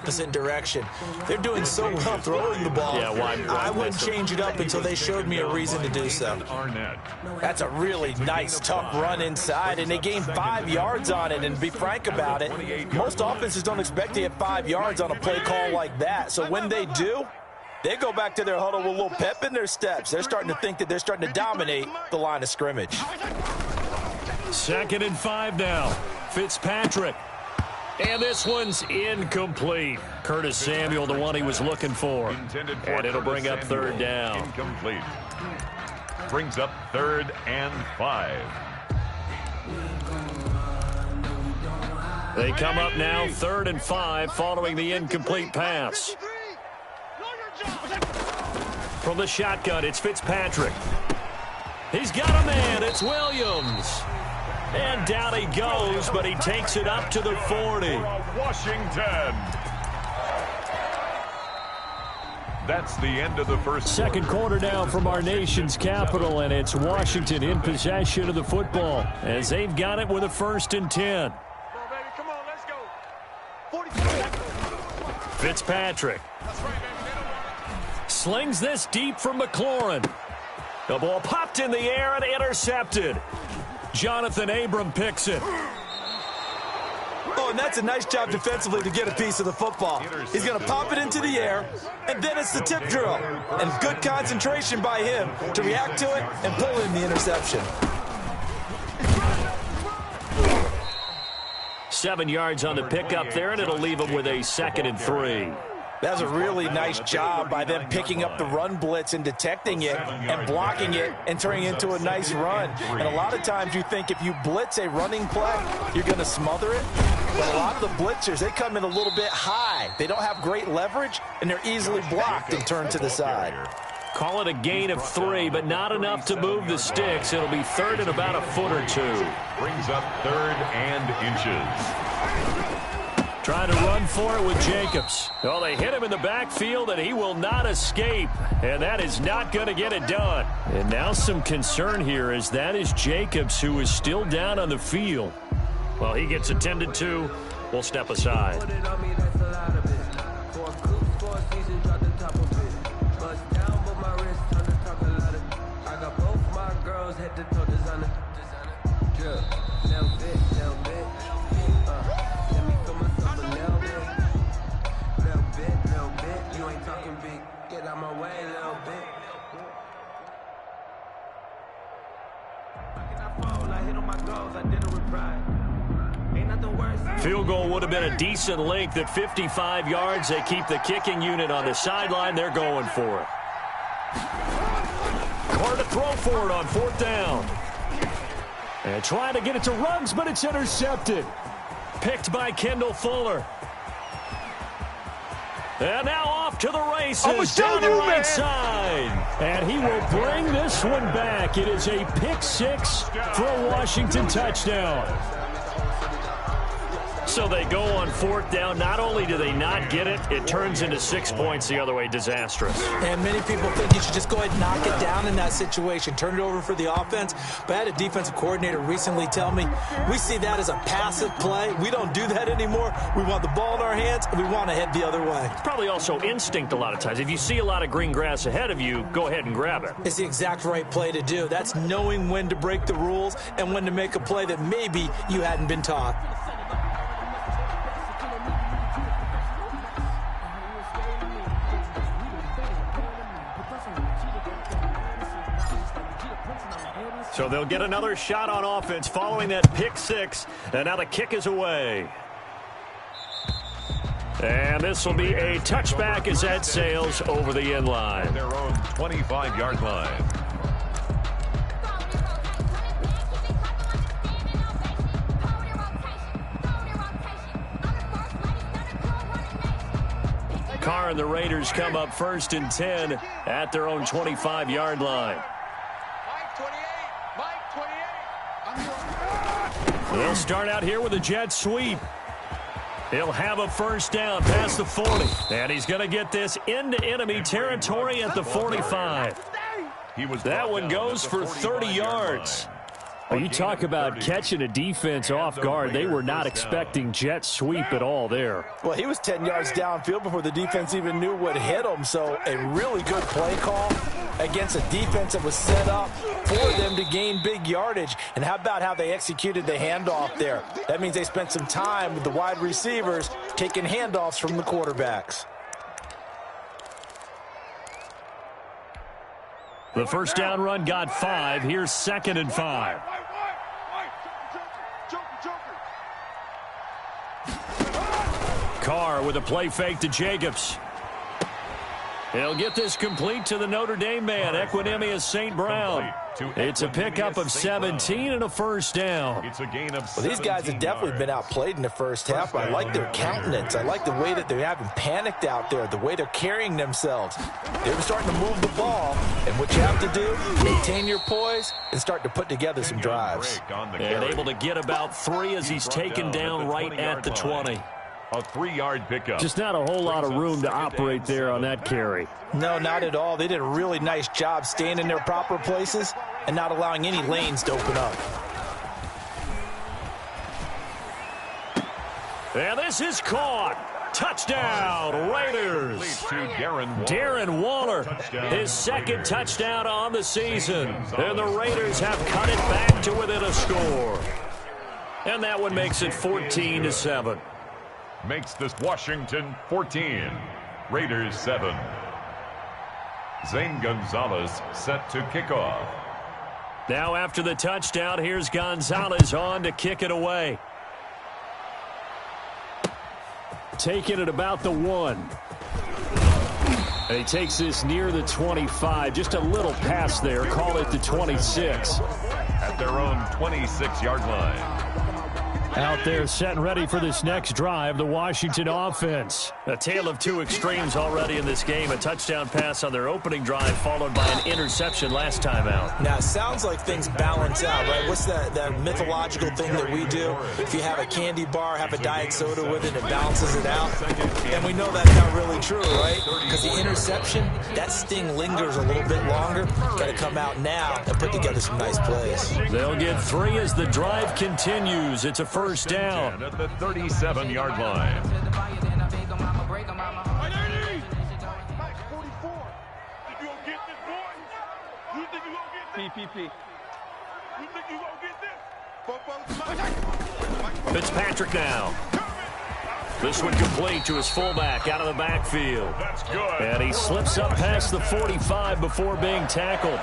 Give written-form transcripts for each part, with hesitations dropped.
opposite direction. They're doing so well throwing the ball. Yeah, why I wouldn't change it up until they showed me a reason to do so. That's a really nice, tough run inside, and they gained 5 yards on it. And to be frank about it, most offenses don't expect to get 5 yards on a play call like that. So when they do, they go back to their huddle with a little pep in their steps. They're starting to think that they're starting to dominate the line of scrimmage. 2nd and 5 now. Fitzpatrick. And this one's incomplete. Curtis Samuel, the one he was looking for. And it'll bring up 3rd down. Incomplete. Brings up 3rd and 5. They come up now 3rd and 5 following the incomplete pass. From the shotgun, it's Fitzpatrick. He's got a man. It's Williams. And down he goes, but he takes it up to the 40. Washington. That's the end of the first Second quarter now from our nation's capital, and it's Washington in possession of the football as they've got it with a 1st and 10. Come on, let's go. Fitzpatrick slings this deep from McLaurin. The ball popped in the air and intercepted. Jonathan Abram picks it. Oh, and that's a nice job defensively to get a piece of the football. He's going to pop it into the air, and then it's the tip drill. And good concentration by him to react to it and pull in the interception. 7 yards on the pickup there, and it'll leave him with a 2nd and 3. That was a really nice job by them picking up the run blitz and detecting it and blocking it and turning it into a nice run. And a lot of times you think if you blitz a running play, you're going to smother it. But a lot of the blitzers, they come in a little bit high. They don't have great leverage, and they're easily blocked and turned to the side. Call it a gain of 3, but not enough to move the sticks. It'll be 3rd and about a foot or 2. Brings up 3rd and inches. Trying to run for it with Jacobs. Oh, they hit him in the backfield, and he will not escape. And that is not going to get it done. And now some concern here as that is Jacobs, who is still down on the field. Well, he gets attended to. We'll step aside. Field goal would have been a decent length at 55 yards. They keep the kicking unit on the sideline. They're going for it. Carr to throw for it on 4th down. And trying to get it to Ruggs, but it's intercepted. Picked by Kendall Fuller. And now off to the races down the right side. And he will bring this one back. It is a pick 6 for a Washington touchdown. So they go on 4th down. Not only do they not get it, it turns into 6 points the other way. Disastrous. And many people think you should just go ahead and knock it down in that situation. Turn it over for the offense. But I had a defensive coordinator recently tell me, we see that as a passive play. We don't do that anymore. We want the ball in our hands, and we want to head the other way. It's probably also instinct a lot of times. If you see a lot of green grass ahead of you, go ahead and grab it. It's the exact right play to do. That's knowing when to break the rules and when to make a play that maybe you hadn't been taught. So they'll get another shot on offense following that pick 6. And now the kick is away. And this will be a touchback as that sails over the end line. Their own 25-yard line. Carr and the Raiders come up 1st and 10 at their own 25-yard line. They'll start out here with a jet sweep. He'll have a 1st down past the 40. And he's going to get this into enemy territory at the 45. That one goes for 30 yards. Well, you talk about catching a defense off guard. They were not expecting jet sweep at all there. Well, he was 10 yards downfield before the defense even knew what hit him. So a really good play call against a defense that was set up for them to gain big yardage. And how about how they executed the handoff there? That means they spent some time with the wide receivers taking handoffs from the quarterbacks. The first down run got 5. Here's 2nd and 5. Carr with a play fake to Jacobs. He'll get this complete to the Notre Dame man, Equinemius St. Brown. It's a pickup of 17 and a first down. It's a gain of well, these guys have definitely been outplayed in the first half. I like their countenance. I like the way that they haven't panicked out there, the way they're carrying themselves. They're starting to move the ball, and what you have to do, maintain your poise and start to put together some drives. And able to get about 3 as he's taken down right at the 20. A 3-yard pickup. Just not a whole lot of room to operate there on that carry. No, not at all. They did a really nice job staying in their proper places and not allowing any lanes to open up. And this is caught. Touchdown, Raiders. Darren Waller, his 2nd touchdown on the season. And the Raiders have cut it back to within a score. And that one makes it 14-7. Makes this Washington 14, Raiders 7. Zane Gonzalez set to kick off. Now after the touchdown, here's Gonzalez on to kick it away. Taking it about the 1. And he takes this near the 25, just a little past there, call it the 26. At their own 26-yard line. Out there set and ready for this next drive, the Washington offense. A tale of 2 extremes already in this game. A touchdown pass on their opening drive followed by an interception last time out. Now, it sounds like things balance out, right? What's that mythological thing that we do? If you have a candy bar, have a diet soda with it, it balances it out. And we know that's not really true, right? Because the interception, that sting lingers a little bit longer. Got to come out now and put together some nice plays. They'll get 3 as the drive continues. It's a first down. At the 37-yard line. Fitzpatrick now. This one complete to his fullback out of the backfield. That's good. And he slips up past the 45 before being tackled.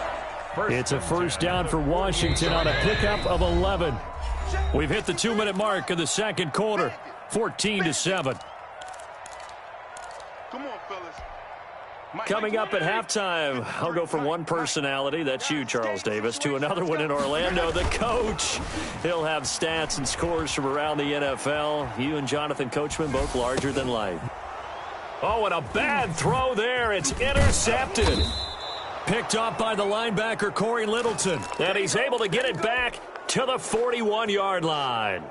It's a first down for Washington on a pickup of 11. We've hit the 2-minute mark of the second quarter, 14-7. Come on, fellas. Coming up at halftime, I'll go from one personality, that's you, Charles Davis, to another one in Orlando, the coach. He'll have stats and scores from around the NFL. You and Jonathan Coachman both larger than life. Oh, and a bad throw there. It's intercepted. Picked up by the linebacker, Corey Littleton. And he's able to get it back to the 41-yard line.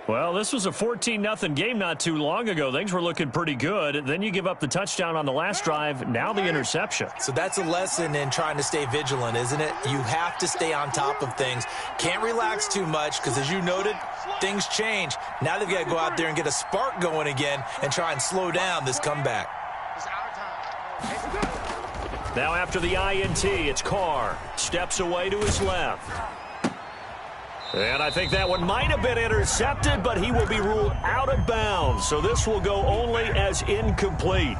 Well, this was a 14-0 game not too long ago. Things were looking pretty good. Then you give up the touchdown on the last drive. Now the interception. So that's a lesson in trying to stay vigilant, isn't it? You have to stay on top of things. Can't relax too much because, as you noted, things change. Now they've got to go out there and get a spark going again and try and slow down this comeback. Now after the INT, it's Carr. Steps away to his left. And I think that one might have been intercepted, but he will be ruled out of bounds. So this will go only as incomplete.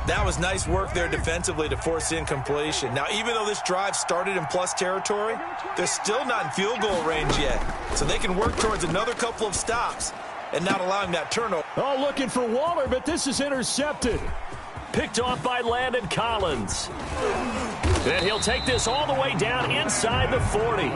That was nice work there defensively to force incompletion. Now, even though this drive started in plus territory, they're still not in field goal range yet. So they can work towards another couple of stops and not allowing that turnover. Oh, looking for Waller, but this is intercepted. Picked off by Landon Collins. And he'll take this all the way down inside the 40.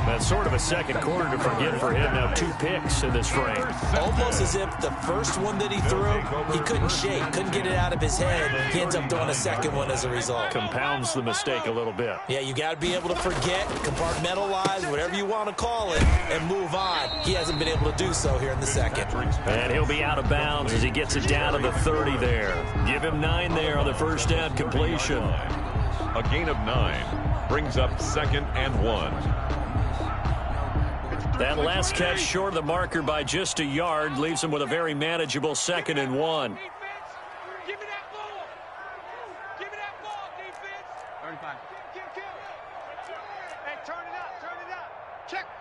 That's sort of a second quarter to forget for him. Now 2 picks in this frame. Almost as if the first one that he threw, he couldn't shake, couldn't get it out of his head. He ends up throwing a second one as a result. Compounds the mistake a little bit. Yeah, you got to be able to forget, compartmentalize, whatever you want to call it, and move on. He hasn't been able to do so here in the second. And he'll be out of bounds as he gets it down to the 30 there. Give him 9 there on the first down completion. A gain of 9 brings up 2nd and 1. That last catch short of the marker by just a yard leaves him with a very manageable 2nd and 1. Give me that ball. Give me that ball, defense. 35. Hey, turn it up, turn it up.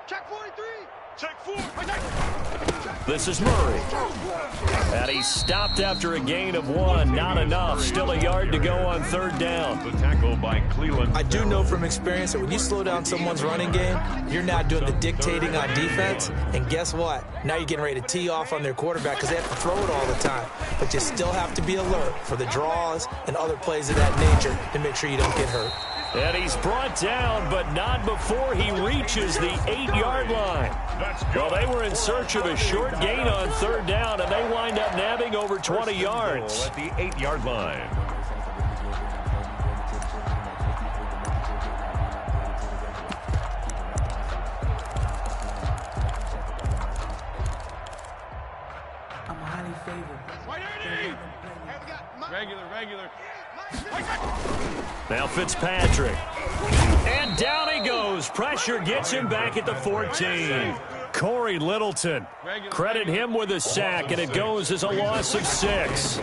Check 43. Check 4. This is Murray. And he stopped after a gain of 1. Not enough. Still a yard to go on 3rd down. The tackle by Cleveland. I do know from experience that when you slow down someone's running game, you're not doing the dictating on defense. And guess what? Now you're getting ready to tee off on their quarterback because they have to throw it all the time. But you still have to be alert for the draws and other plays of that nature to make sure you don't get hurt. And he's brought down, but not before he reaches the 8-yard line. Well, they were in search of a short gain on 3rd down, and they wind up nabbing over 20 yards. At the 8-yard line. I'm highly favored. Regular. Now Fitzpatrick. And down he goes. Pressure gets him back at the 14. Corey Littleton. Credit him with a sack, and it goes as a loss of 6.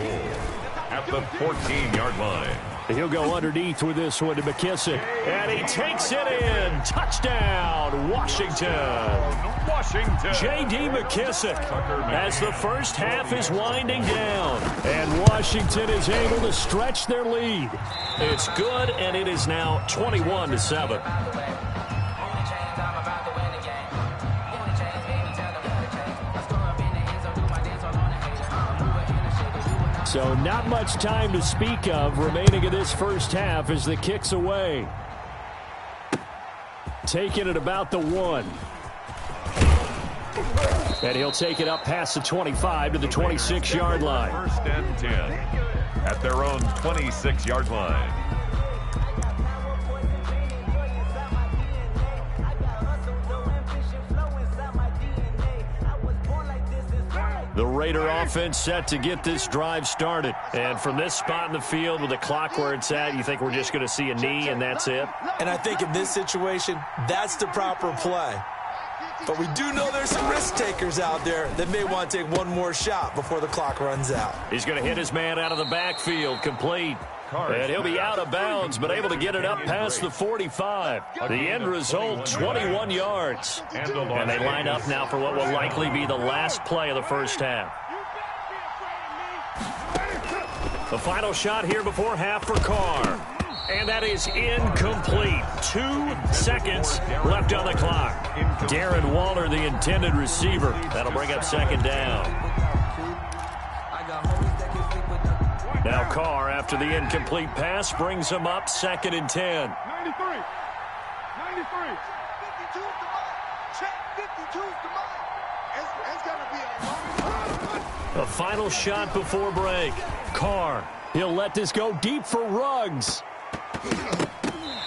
At the 14-yard line. He'll go underneath with this one to McKissick. And he takes it in. Touchdown, Washington. J.D. McKissick as the first half is winding down. And Washington is able to stretch their lead. It's good, and it is now 21-7. So not much time to speak of remaining in this first half as the kick's away. Taking it about the 1. And he'll take it up past the 25 to the 26-yard line. 1st and 10 at their own 26-yard line. The Raider offense set to get this drive started. And from this spot in the field with the clock where it's at, you think we're just going to see a knee and that's it? And I think in this situation, that's the proper play. But we do know there's some risk takers out there that may want to take one more shot before the clock runs out. He's going to hit his man out of the backfield, complete. And he'll be out of bounds, but able to get it up past the 45. The end result, 21 yards. And they line up now for what will likely be the last play of the first half. The final shot here before half for Carr. And that is incomplete. 2 seconds left on the clock. Darren Waller, the intended receiver. That'll bring up 2nd down. Now Carr, after the incomplete pass, brings him up 2nd and 10. 93. 52 is the mark. Check 52 is the mark. It's going to be a The final shot before break. Carr, he'll let this go deep for Ruggs.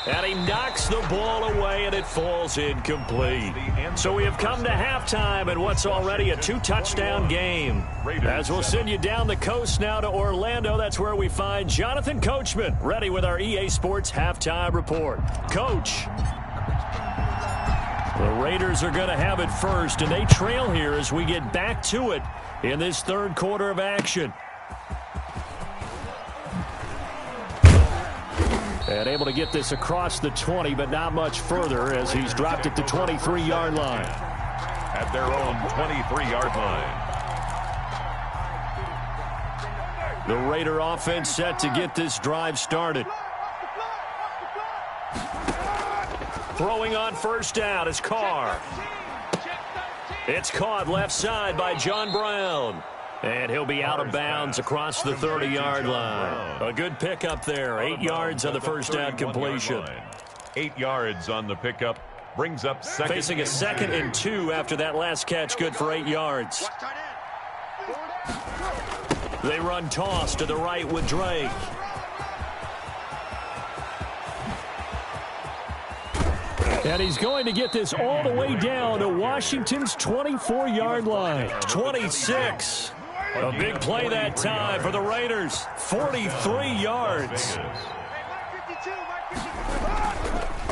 And he knocks the ball away, and it falls incomplete. So we have come to halftime in what's already a 2-touchdown game. As we'll send you down the coast now to Orlando, that's where we find Jonathan Coachman, ready with our EA Sports Halftime Report. Coach. The Raiders are going to have it first, and they trail here as we get back to it in this 3rd quarter of action. And able to get this across the 20, but not much further as he's dropped it to 23-yard line. At their own 23-yard line. The Raider offense set to get this drive started. Throwing on 1st down is Carr. It's caught left side by John Brown. And he'll be out of bounds across the 30-yard line. A good pickup there. 8 yards on the first down completion. 8 yards on the pickup. Brings up 2nd. Facing a 2nd and 2 after that last catch. Good for 8 yards. They run toss to the right with Drake. And he's going to get this all the way down to Washington's 24-yard line. 26. A big play that time for the Raiders. 43 yards.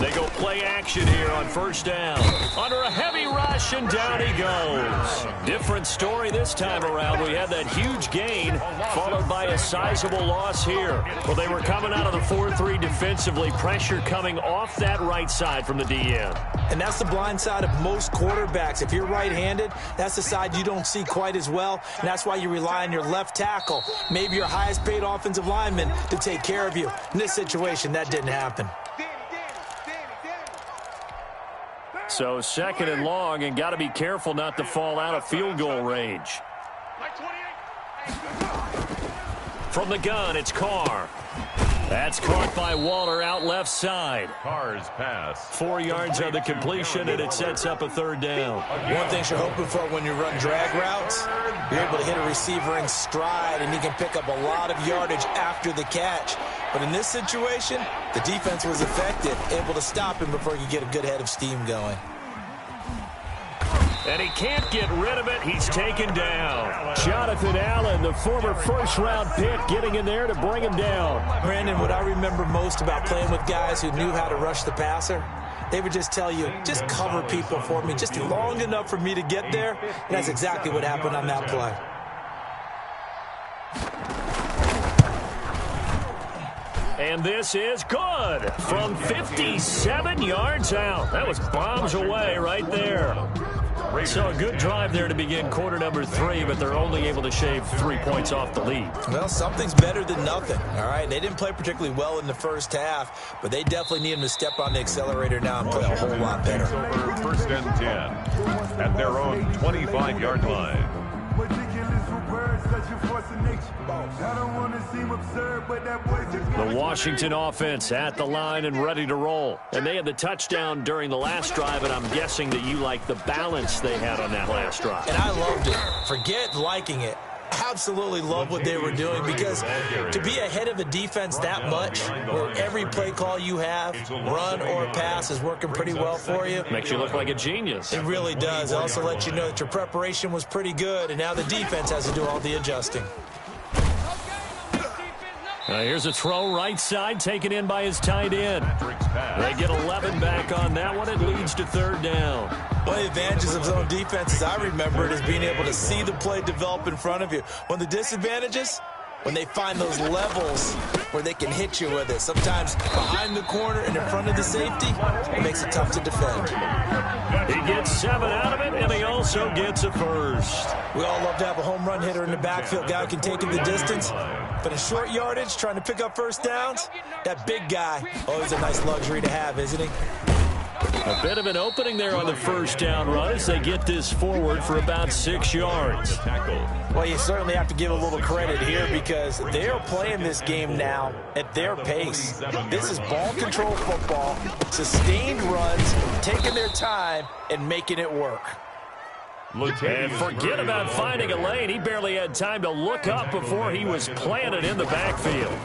They go play action here on first down. Under a heavy rush, and down he goes. Different story this time around. We had that huge gain, followed by a sizable loss here. Well, they were coming out of the 4-3 defensively. Pressure coming off that right side from the DN. And that's the blind side of most quarterbacks. If you're right-handed, that's the side you don't see quite as well. And that's why you rely on your left tackle, maybe your highest-paid offensive lineman, to take care of you. In this situation, that didn't happen. So second and long, and got to be careful not to fall out of field goal range. From the gun, it's Carr. That's caught by Waller out left side. Carr's pass. 4 yards on the completion, and it sets up a third down. One thing you're hoping for when you run drag routes, you're able to hit a receiver in stride, and he can pick up a lot of yardage after the catch. But in this situation, the defense was effective, able to stop him before he could get a good head of steam going. And he can't get rid of it. He's taken down. Jonathan Allen, the former first-round pick, getting in there to bring him down. Brandon, what I remember most about playing with guys who knew how to rush the passer, they would just tell you, just cover people for me, just long enough for me to get there. And that's exactly what happened on that play. And this is good from 57 yards out. That was bombs away right there. So a good drive there to begin quarter number 3, but they're only able to shave 3 points off the lead. Well, something's better than nothing, all right? They didn't play particularly well in the first half, but they definitely need them to step on the accelerator now and play a whole lot better. First and 10 at their own 25-yard line. The Washington offense at the line and ready to roll. And they had the touchdown during the last drive, and I'm guessing that you like the balance they had on that last drive. And I loved it. Forget liking it. Absolutely love what they were doing, because to be ahead of a defense that much, where every play call you have, run or pass, is working pretty well for you. Makes you look like a genius. It really does. It also lets you know that your preparation was pretty good, and now the defense has to do all the adjusting. Here's a throw right side, taken in by his tight end. They get 11 back on that one. It leads to third down. One of the advantages of zone defenses, I remember it, is being able to see the play develop in front of you. One of the disadvantages, when they find those levels where they can hit you with it. Sometimes behind the corner and in front of the safety, it makes it tough to defend. He gets 7 out of it, and he also gets a first. We all love to have a home run hitter in the backfield, guy who can take it the distance. But in short yardage, trying to pick up first downs, that big guy, always a nice luxury to have, isn't he? A bit of an opening there on the first down run as they get this forward for about 6 yards. Well, you certainly have to give a little credit here, because they are playing this game now at their pace. This is ball control football, sustained runs, taking their time and making it work. And forget about finding a lane. He barely had time to look up before he was planted in the backfield.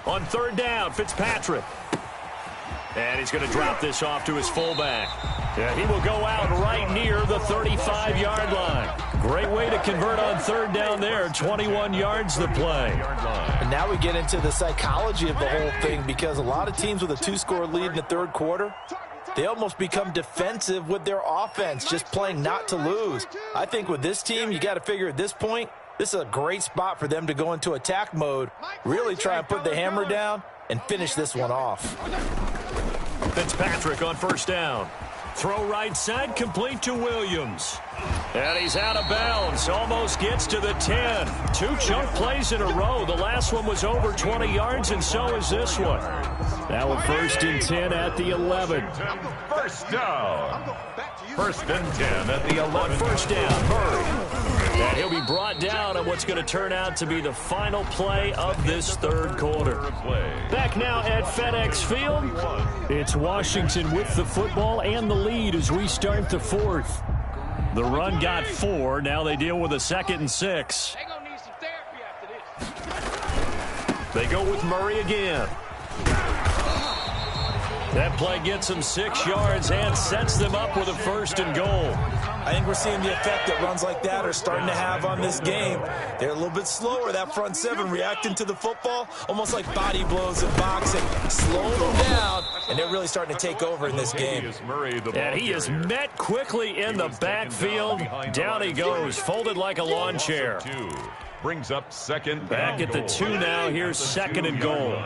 On third down, Fitzpatrick. And he's going to drop this off to his fullback. Yeah, he will go out right near the 35-yard line. Great way to convert on third down there. 21 yards the play. And now we get into the psychology of the whole thing, because a lot of teams with a 2-score lead in the third quarter, they almost become defensive with their offense, just playing not to lose. I think with this team, you got to figure at this point, this is a great spot for them to go into attack mode, really try and put the hammer down and finish this one off. Fitzpatrick on first down. Throw right side, complete to Williams. And he's out of bounds. Almost gets to the 10. 2 chunk plays in a row. The last one was over 20 yards, and so is this one. Now a 1st and 10 at the 11. First down. 1st and 10 at the 11. On first down, Murray. And he'll be brought down on what's going to turn out to be the final play of this third quarter. Back now at FedEx Field. It's Washington with the football and the lead as we start the 4th. The run got 4. Now they deal with a 2nd and 6. They're gonna need some therapy after this. They go with Murray again. That play gets them 6 yards and sets them up with a 1st and goal. I think we're seeing the effect that runs like that are starting to have on this game. They're a little bit slower, that front seven, reacting to the football, almost like body blows in boxing. Slow them down, and they're really starting to take over in this game. And he is met quickly in the backfield. Down he goes, folded like a lawn chair. Brings up 2nd. Back at the 2 now. Here's 2nd and goal.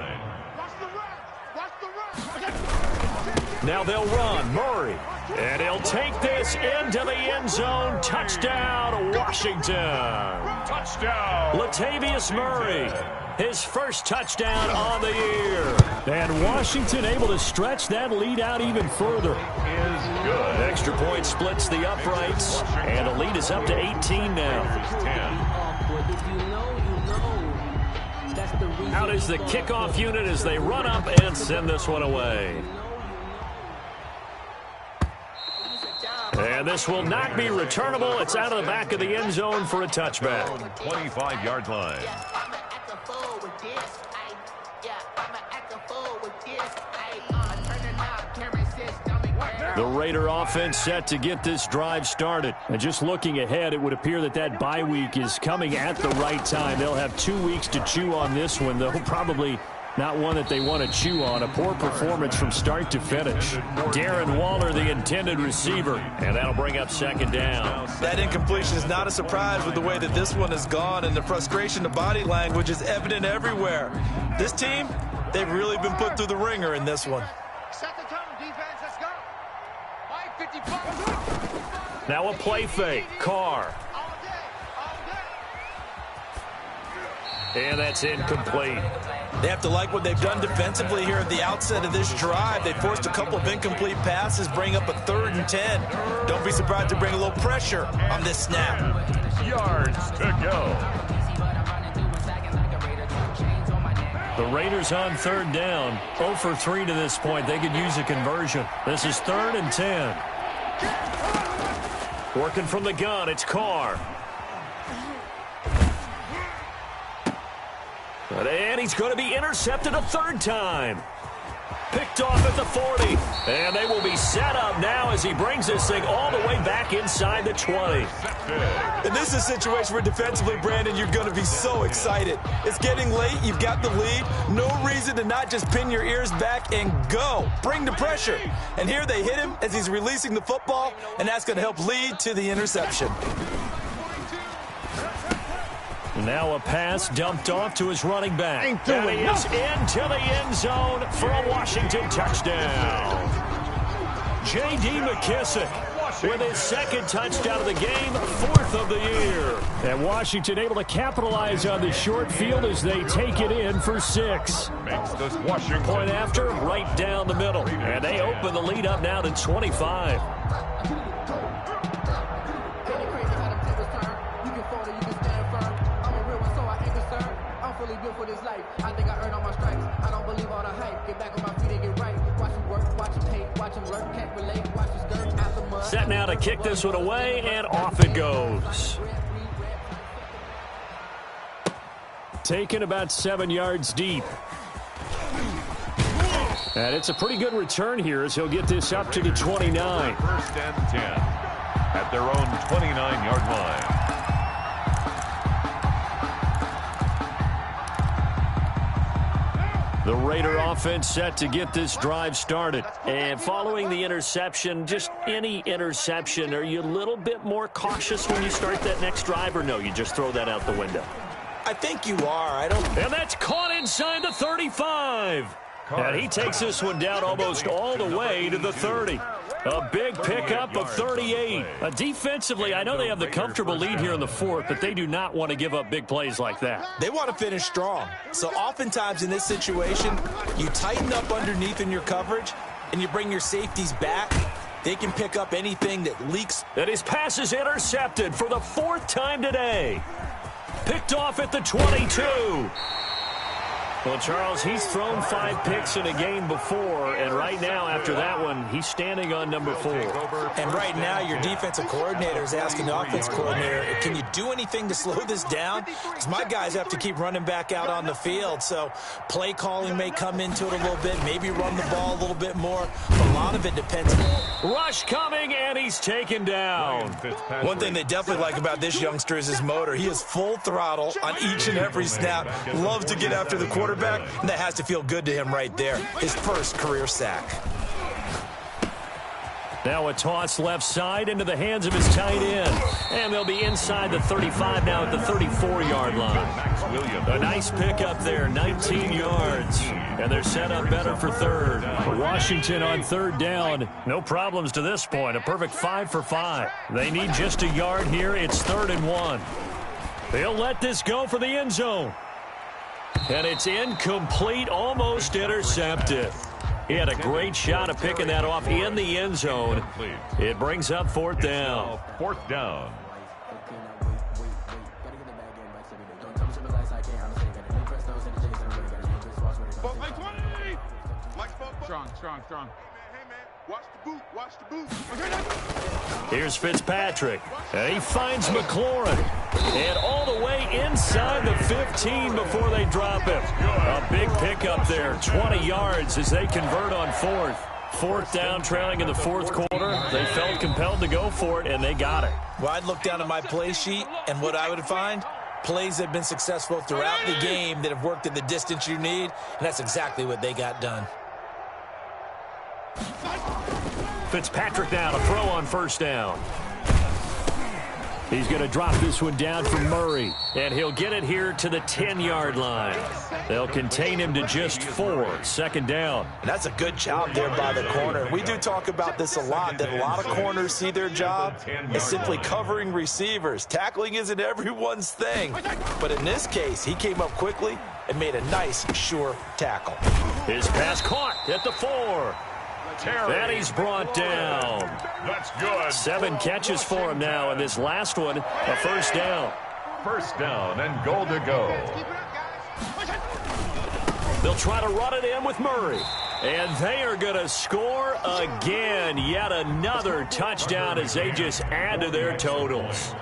Now they'll run. Murray. And he'll take this into the end zone. Touchdown, Washington. Touchdown. Latavius Murray. His first touchdown on the year. And Washington able to stretch that lead out even further. Is good. An extra point splits the uprights. And the lead is up to 18 now. Out is the kickoff unit as they run up and send this one away. And this will not be returnable. It's out of the back of the end zone for a touchback. 25-yard line. The Raider offense set to get this drive started. And just looking ahead, it would appear that that bye week is coming at the right time. They'll have 2 weeks to chew on this one, though probably not one that they want to chew on. A poor performance from start to finish. Darren Waller, the intended receiver, and that'll bring up 2nd down. That incompletion is not a surprise with the way that this one has gone, and the frustration of body language is evident everywhere. This team, they've really been put through the ringer in this one. Set the tone, defense. Let's go. 5:55. Now a play fake. Carr. And that's incomplete. They have to like what they've done defensively here at the outset of this drive. They forced a couple of incomplete passes, bring up a 3rd and 10. Don't be surprised to bring a little pressure on this snap. Yards to go. The Raiders on 3rd down. 0 for 3 to this point. They could use a conversion. This is 3rd and 10. Working from the gun, it's Carr. And he's going to be intercepted a 3rd time. Picked off at the 40. And they will be set up now as he brings this thing all the way back inside the 20. And this is a situation where defensively, Brandon, you're going to be so excited. It's getting late. You've got the lead. No reason to not just pin your ears back and go. Bring the pressure. And here they hit him as he's releasing the football, and that's going to help lead to the interception. Now a pass dumped off to his running back. And he is into the end zone for a Washington touchdown. J.D. McKissick with his 2nd touchdown of the game, 4th of the year. And Washington able to capitalize on the short field as they take it in for 6. Makes this Washington. Point after, right down the middle. And they open the lead up now to 25. I think I earned all my stripes. I don't believe all the hype. Get back on my feet and get right. Watch him work, watch him hate, watch him work, can't relate. Watch his skirt out the mud. Set now to kick this one away, and off it goes. Taken about 7 yards deep. And it's a pretty good return here as he'll get this up to the 29. 1st and 10 at their own 29-yard line. The Raider offense set to get this drive started. And following the interception, just any interception, are you a little bit more cautious when you start that next drive, or no, you just throw that out the window? I think you are. And that's caught inside the 35. And he takes this one down almost all the way to the 30. A big pickup of 38. Defensively, I know they have the comfortable lead here in the 4th, but they do not want to give up big plays like that. They want to finish strong. So oftentimes in this situation, you tighten up underneath in your coverage, and you bring your safeties back. They can pick up anything that leaks. And his pass is intercepted for the 4th time today. Picked off at the 22. Well, Charles, he's thrown 5 picks in a game before, and right now, after that one, he's standing on number 4. And right now, your defensive coordinator is asking the offense coordinator, can you do anything to slow this down? Because my guys have to keep running back out on the field, so play calling may come into it a little bit, maybe run the ball a little bit more. But a lot of it depends. Rush coming, and he's taken down. One thing they definitely like about this youngster is his motor. He is full throttle on each and every snap, loves to get after the quarterback, and that has to feel good to him right there. His first career sack. Now a toss left side into the hands of his tight end. And they'll be inside the 35 now at the 34-yard line. A nice pickup there, 19 yards. And they're set up better for third. Washington on third down. No problems to this point. A perfect 5 for 5. They need just a yard here. It's 3rd and 1. They'll let this go for the end zone. And it's incomplete, almost intercepted. He had a great shot of picking that off in the end zone. It brings up 4th down. 4th down. Strong. Hey, man, watch the boot. Here's Fitzpatrick. And he finds McLaurin. And all the way inside the 15 before they drop him. A big pickup there, 20 yards as they convert on 4th. 4th down, trailing in the 4th quarter. They felt compelled to go for it, and they got it. Well, I'd look down at my play sheet, and what I would find, plays that have been successful throughout the game that have worked in the distance you need, and that's exactly what they got done. Fitzpatrick now to throw on 1st down. He's going to drop this one down for Murray, and he'll get it here to the 10-yard line. They'll contain him to just 4. 2nd down. And that's a good job there by the corner. We do talk about this a lot, that a lot of corners see their job as simply covering receivers. Tackling isn't everyone's thing. But in this case, he came up quickly and made a nice, sure tackle. His pass caught at the 4. And he's brought down. That's good. 7 catches for him now, and this last one, a 1st down. 1st down and goal to go. They'll try to run it in with Murray. And they are going to score again. Yet another touchdown as they just add to their totals.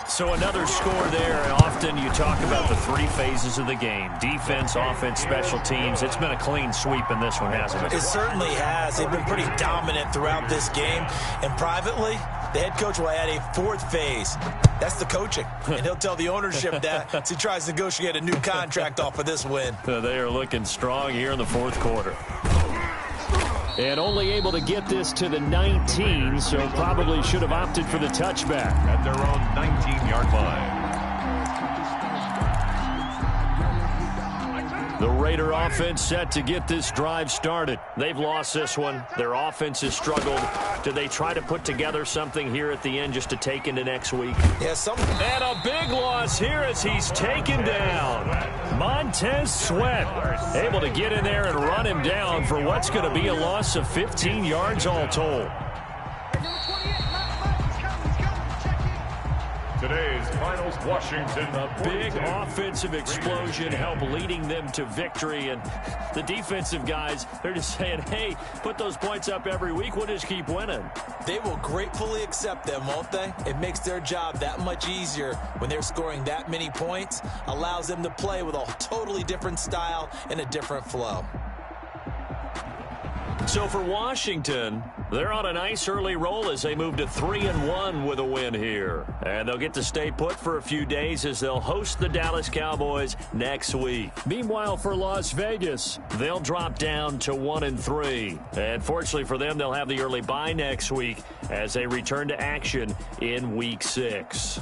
So another score there, and often you talk about the 3 phases of the game. Defense, offense, special teams. It's been a clean sweep in this one, hasn't it? It certainly has. They've been pretty dominant throughout this game. And privately, the head coach will add a 4th phase. That's the coaching. And he'll tell the ownership that as he tries to negotiate a new contract off of this win. They are looking strong here in the 4th quarter. And only able to get this to the 19, so probably should have opted for the touchback. At their own 19-yard line. The Raider offense set to get this drive started. They've lost this one. Their offense has struggled. Do they try to put together something here at the end just to take into next week? Yeah, and a big loss here as he's taken down. Montez Sweat able to get in there and run him down for what's going to be a loss of 15 yards all told. Today's finals, Washington. A big offensive explosion helped leading them to victory. And the defensive guys, they're just saying, hey, put those points up every week. We'll just keep winning. They will gratefully accept them, won't they? It makes their job that much easier when they're scoring that many points. Allows them to play with a totally different style and a different flow. So for Washington, they're on a nice early roll as they move to 3-1 with a win here. And they'll get to stay put for a few days as they'll host the Dallas Cowboys next week. Meanwhile, for Las Vegas, they'll drop down to 1-3. And fortunately for them, they'll have the early bye next week as they return to action in Week 6.